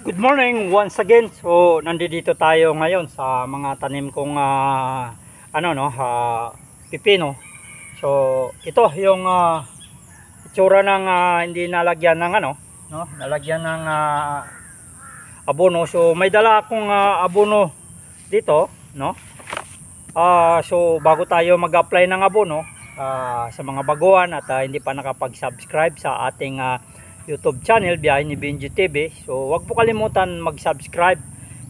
Good morning once again. So nandito tayo ngayon sa mga tanim kong pipino. So ito yung itsura ng hindi nalagyan ng nalagyan ng abono. So may dala akong abono dito, no? So bago tayo mag-apply ng abono sa mga baguhan at hindi pa nakapag-subscribe sa ating YouTube channel Biyahe ni Benji TV, so wag po kalimutan mag-subscribe,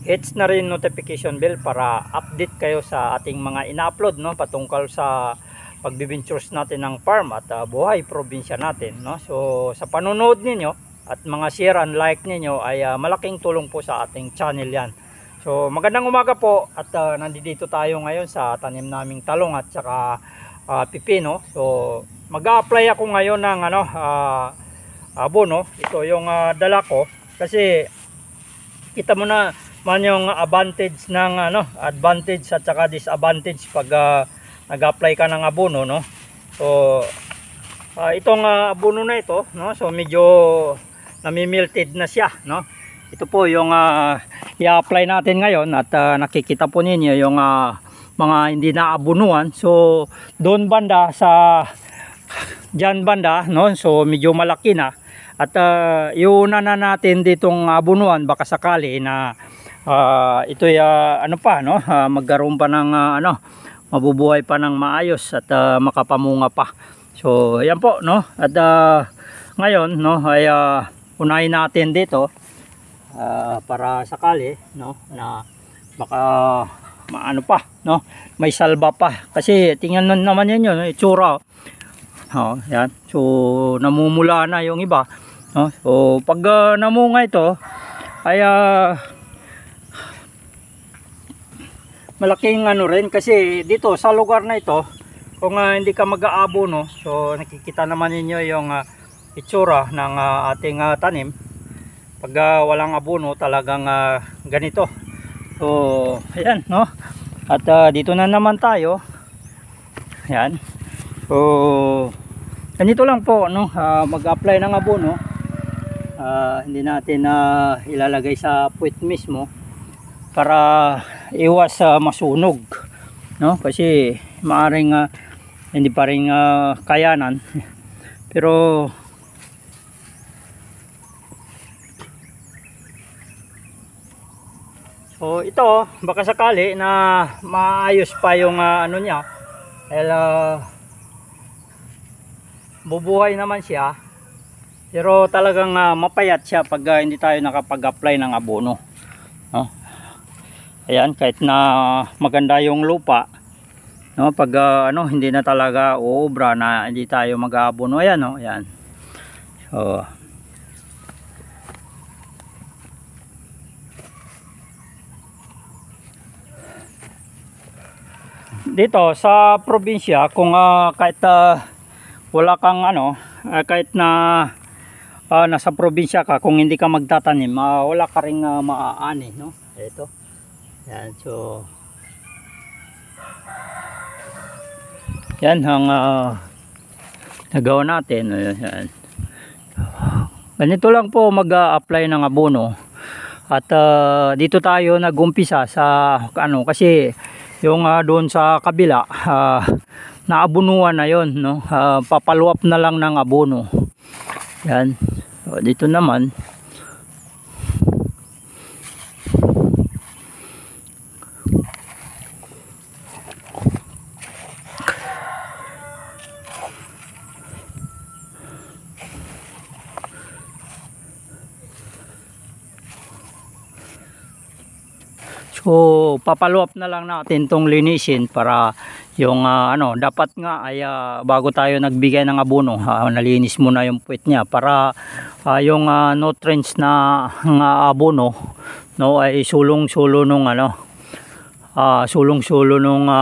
hits na rin notification bell para update kayo sa ating mga ina-upload, no, patungkol sa pagbibintures natin ng farm at buhay probinsya natin, no. So sa panonood ninyo at mga share and like ninyo ay malaking tulong po sa ating channel yan. So magandang umaga po at nandito tayo ngayon sa tanim naming talong at saka pipino. So mag-a-apply ako ngayon ng abono. Ito yung dala ko kasi kita mo na man yung advantage ng advantage at saka disadvantage pag nag-apply ka ng abono, no. So itong abono na ito, no, so medyo nami-melted na siya, no. Ito po yung i-apply natin ngayon at nakikita po ninyo yung mga hindi na abonuan. So doon banda sa dyan banda, no, so medyo malaki na at iuna na natin ditong abonuan baka sakali na ito magkaroon pa ng mabubuhay pa ng maayos at makapamunga pa. So ayan po, no, at ngayon, no, ay unahin natin dito para sakali, no, na baka maano pa, no, may salba pa kasi tingnan naman yun yung itsura. Yan. So namumula na yung iba, no? So pag namunga ito ay malaking rin kasi dito sa lugar na ito kung hindi ka mag-aabono, so nakikita naman ninyo yung itsura ng ating tanim pag walang abono, talagang ganito. So ayan, no, at dito na naman tayo. Yan. So ganito lang po, no, mag-apply ng abono. Hindi natin ilalagay sa puwit mismo para iwas masunog, no, kasi maaring hindi pa rin kayanan. Pero so ito baka sakali na maayos pa yung niya, bubuhay naman siya, pero talagang mapayat siya pag hindi tayo nakapag-apply ng abono, no? Ayan, kahit na maganda yung lupa, no, pag hindi na talaga uubra na hindi tayo mag-aabono, ayan, no, ayan. So dito sa probinsya, kung kahit wala kang kahit na nasa probinsya ka, kung hindi ka magtatanim, wala ka ring maaani, no. Ito, yan. So yan ang nagawa natin. Yan. Ganito lang po mag-apply ng abono at dito tayo nag-umpisa sa kasi yung doon sa kabila naabunuan na yon, no, papaluap na lang ng abono. Yan. So, dito naman so papaluap na lang natin tong linisin para yung dapat nga ay bago tayo nagbigay ng abono, nalinis muna yung puwit niya para yung nutrients na abono, no, ay sulong-sulo nung sulong-sulo nung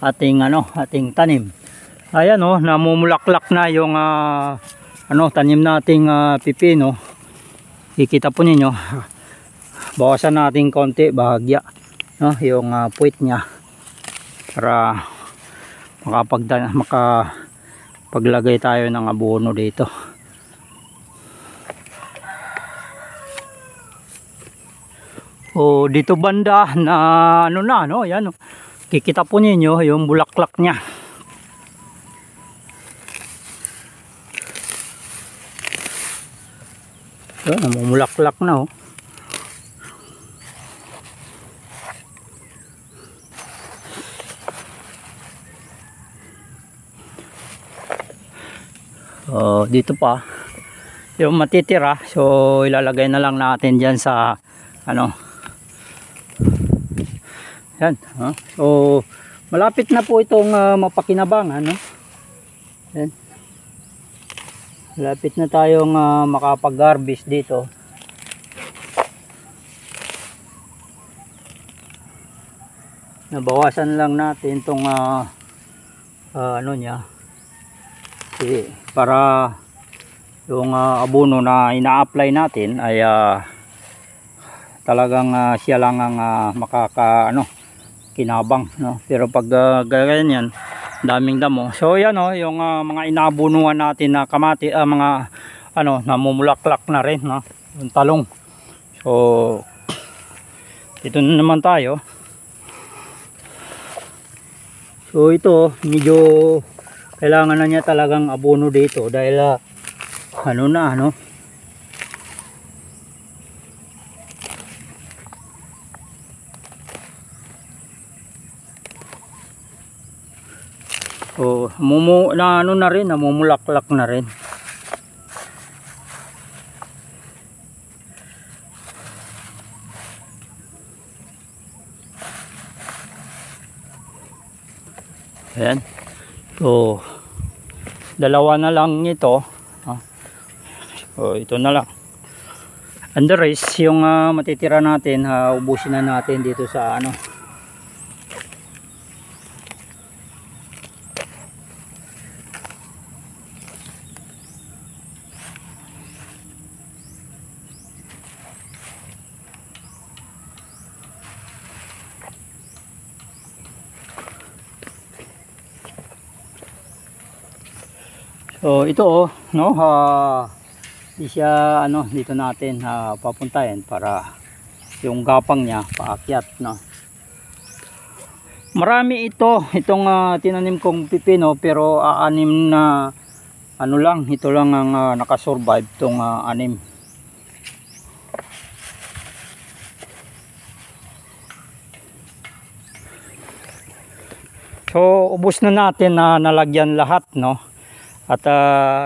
ating tanim. Ayan, no, namumulaklak na yung tanim nating pipino. Kikita po ninyo, bawasan natin konti bahagya, no, yung puwit niya para makapaglagay tayo ng abono dito. O dito banda na ano na, no? Yan, oh. Kikita po ninyo yung bulaklak niya. So, namumulaklak na, oh. Dito pa yung matitira, so ilalagay na lang natin dyan sa ano yan, so malapit na po itong mapakinabangan, no? Yan. Malapit na tayong makapag-harvest dito. Nabawasan lang natin itong ano niya, para yung abono na ina-apply natin ay talagang siya lang ang kinabang, no? Pero pag ganyan, daming damo. So yan, oh, yung mga inaabunuan natin na kamati, mga namumulaklak na rin, no? Yung talong. So ito na naman tayo. So ito medyo kailangan na niya talagang abono dito dahil so na rin, namumulaklak na rin. Ayan. So dalawa na lang ito, so ito na lang, and the rest yung matitira natin, ubusin na natin dito sa so ito, no, di siya dito natin papuntahin para yung gapang niya paakyat, no. Marami itong tinanim kong pipino, pero anim na lang, ito lang ang nakasurvive itong anim. So ubos na natin na nalagyan lahat, no. At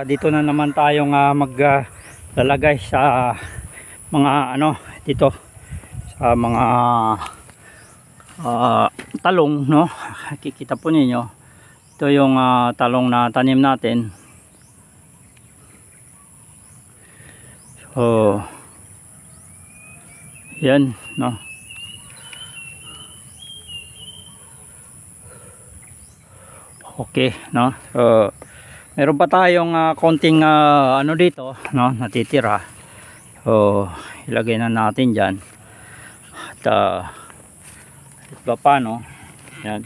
dito na naman tayong maglalagay sa mga dito sa mga talong, no. Kikita po ninyo, ito yung talong na tanim natin. So yan, no. Okay, no. So meron pa tayong konting dito, no, natitira. So ilagay na natin diyan. At iba pa, no. Yan.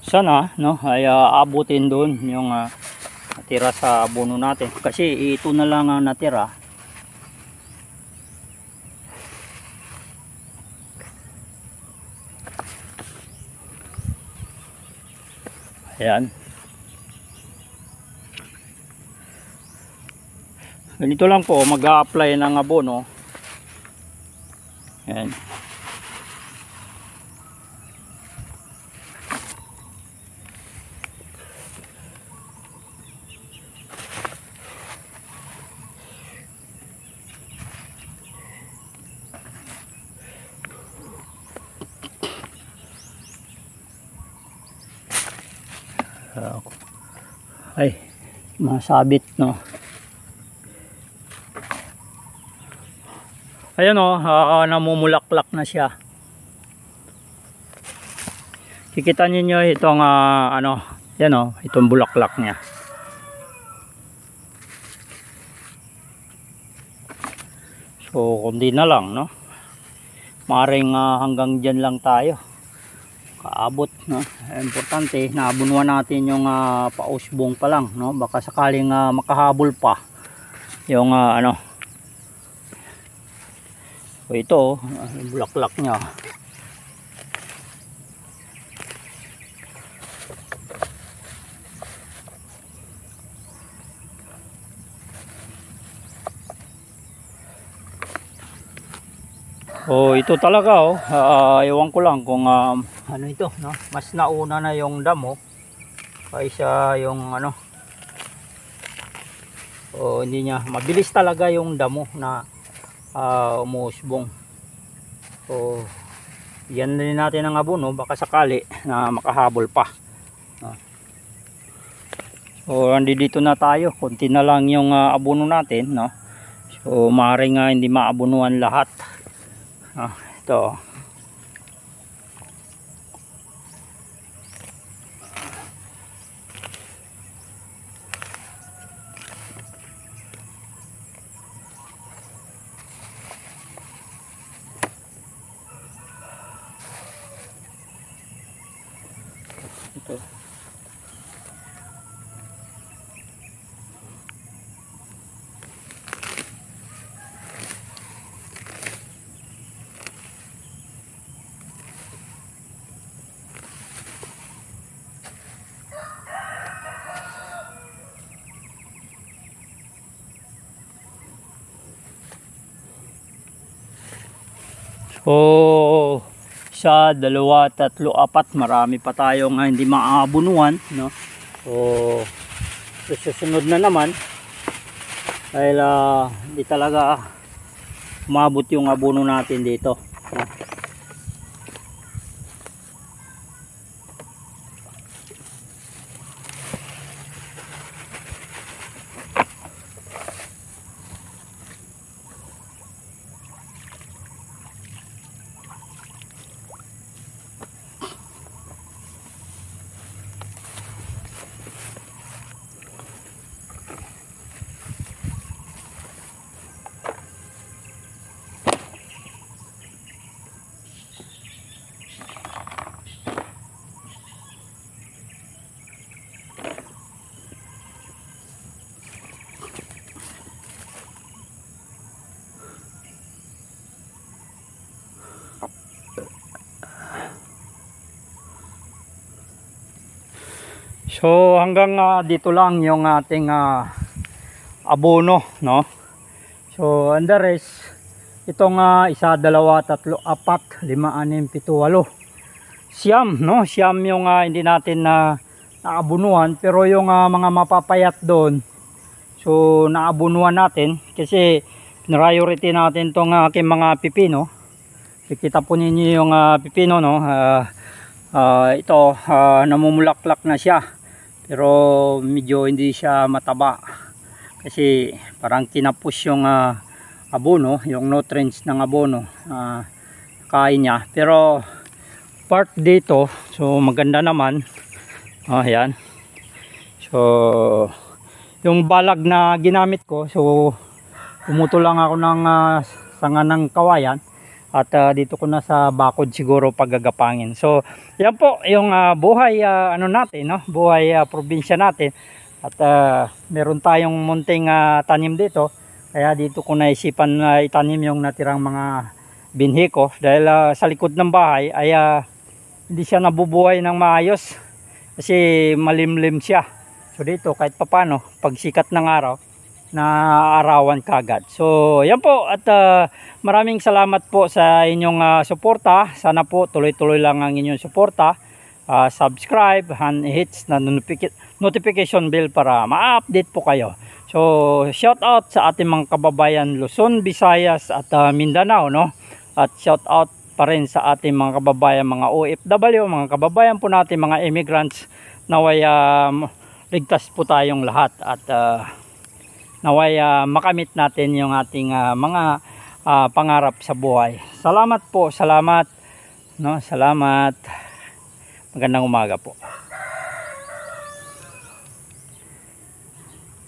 Sana, no, ay abutin doon yung natira sa abono natin, kasi ito na lang ang natira. Ayan, ganito lang po mag-a-apply ng abono. Ayan. Ay, masabit, no. Ayan, namumulaklak na siya. Kikita niyo itong yan, itong bulaklak niya. So kundi na lang, no, maring hanggang dyan lang tayo kaabot, no? Importante na abunuan natin yung pausbong pa lang, no? Baka sakaling makahabol pa yung ano. So ito yung bulaklak nya. Oh, ito talaga ewan ko lang kung ano ito, no? Mas nauna na yung damo kaysa yung ano. Oh, hindi niya mabilis talaga yung damo na umusbong. So yan din natin ang abono, baka sakali na makahabol pa. So andito na tayo, konti na lang yung abono natin, no? So maaaring hindi maabunuan lahat. Ito. Ito. So, isa, dalawa, tatlo, apat, marami pa tayong hindi maabunuan, no? So, susunod na naman dahil hindi talaga umabot yung abono natin dito, no? So hanggang dito lang yung ating abono, no? So and the rest, itong isa, dalawa, tatlo, apat, lima, anim, pito, walo, siyam, no? Siyam yung hindi natin naabunuan, pero yung mga mapapayat doon, so naabunuan natin kasi priority natin tong aking mga pipino. Kikita po ninyo yung pipino, no? Ito namumulaklak na siya, pero medyo hindi siya mataba kasi parang kinapos yung abono, yung nutrients ng abono, kain niya. Pero part dito, so maganda naman. Ayan. So yung balag na ginamit ko, so pumuto lang ako ng sanga ng kawayan at dito ko na sa bakod siguro paggagapangin. So yan po yung buhay ano natin, no? Buhay probinsya natin. At meron tayong munting tanim dito, kaya dito ko naisipan itanim yung natirang mga binhi ko dahil sa likod ng bahay ay hindi siya nabubuhay ng maayos kasi malimlim siya. So dito kahit papano pag sikat ng araw na arawan kagad. So yan po, at maraming salamat po sa inyong suporta. Sana po tuloy-tuloy lang ang inyong suporta. Subscribe and hits na notification bell para ma-update po kayo. So shout out sa ating mga kababayan Luzon, Visayas at Mindanao, no? At shout out pa rin sa ating mga kababayan mga OFW, mga kababayan po natin mga immigrants. Naway ligtas po tayong lahat at naway makamit natin yung ating mga pangarap sa buhay. Salamat po, salamat, no? Salamat. Magandang umaga po.